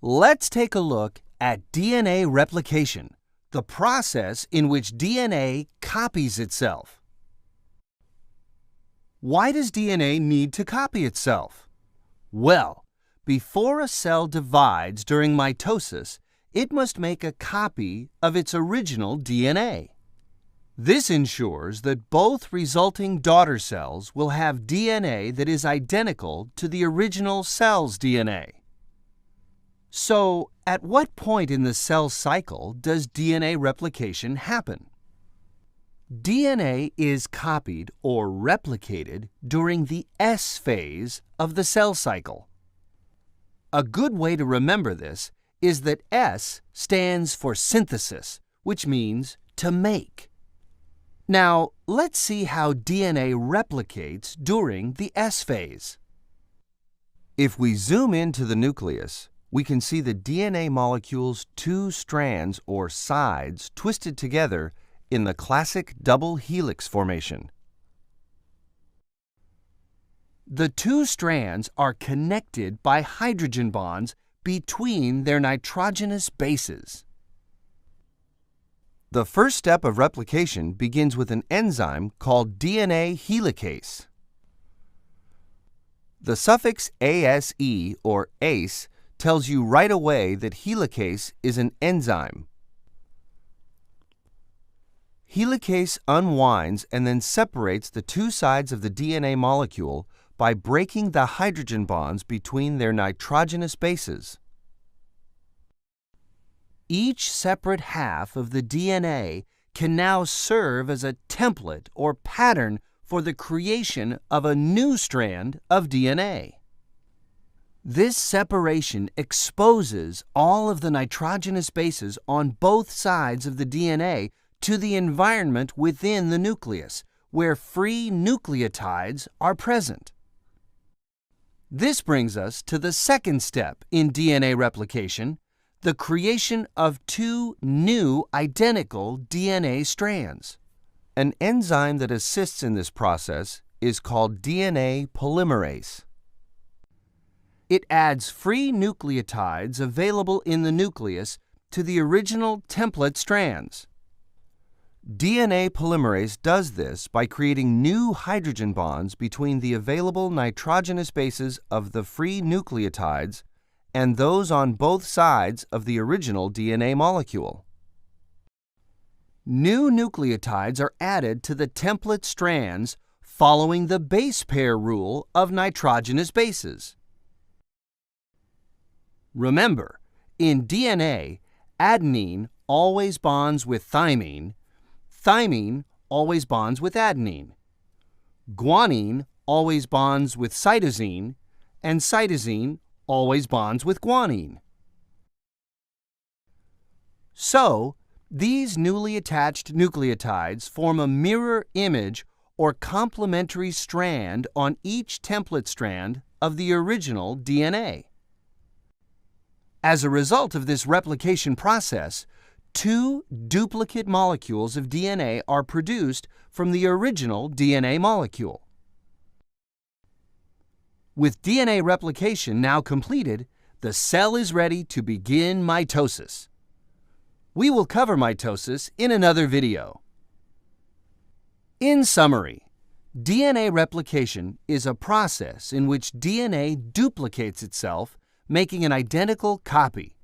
Let's take a look at DNA replication, the process in which DNA copies itself. Why does DNA need to copy itself? Well, before a cell divides during mitosis, it must make a copy of its original DNA. This ensures that both resulting daughter cells will have DNA that is identical to the original cell's DNA. So, at what point in the cell cycle does DNA replication happen? DNA is copied or replicated during the S phase of the cell cycle. A good way to remember this is that S stands for synthesis, which means to make. Now, let's see how DNA replicates during the S phase. If we zoom into the nucleus, we can see the DNA molecule's two strands or sides twisted together in the classic double helix formation. The two strands are connected by hydrogen bonds between their nitrogenous bases. The first step of replication begins with an enzyme called DNA helicase. The suffix ase or ACE tells you right away that helicase is an enzyme. Helicase unwinds and then separates the two sides of the DNA molecule by breaking the hydrogen bonds between their nitrogenous bases. Each separate half of the DNA can now serve as a template or pattern for the creation of a new strand of DNA. This separation exposes all of the nitrogenous bases on both sides of the DNA to the environment within the nucleus, where free nucleotides are present. This brings us to the second step in DNA replication, the creation of two new identical DNA strands. An enzyme that assists in this process is called DNA polymerase. It adds free nucleotides available in the nucleus to the original template strands. DNA polymerase does this by creating new hydrogen bonds between the available nitrogenous bases of the free nucleotides and those on both sides of the original DNA molecule. New nucleotides are added to the template strands following the base pair rule of nitrogenous bases. Remember, in DNA, adenine always bonds with thymine, thymine always bonds with adenine, guanine always bonds with cytosine, and cytosine always bonds with guanine. So, these newly attached nucleotides form a mirror image or complementary strand on each template strand of the original DNA. As a result of this replication process, two duplicate molecules of DNA are produced from the original DNA molecule. With DNA replication now completed, the cell is ready to begin mitosis. We will cover mitosis in another video. In summary, DNA replication is a process in which DNA duplicates itself, making an identical copy.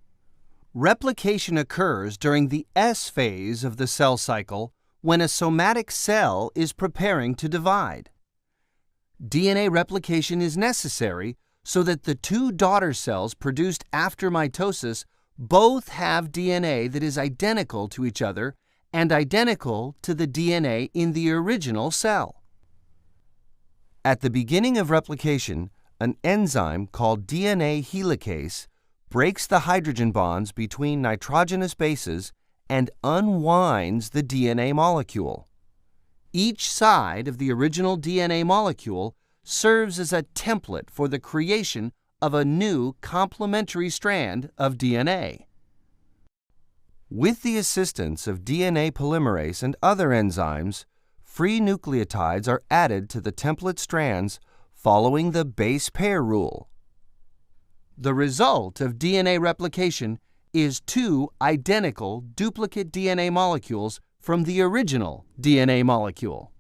Replication occurs during the S phase of the cell cycle when a somatic cell is preparing to divide. DNA replication is necessary so that the two daughter cells produced after mitosis both have DNA that is identical to each other and identical to the DNA in the original cell. At the beginning of replication, an enzyme called DNA helicase breaks the hydrogen bonds between nitrogenous bases and unwinds the DNA molecule. Each side of the original DNA molecule serves as a template for the creation of a new complementary strand of DNA. With the assistance of DNA polymerase and other enzymes, free nucleotides are added to the template strands following the base pair rule. The result of DNA replication is two identical duplicate DNA molecules from the original DNA molecule.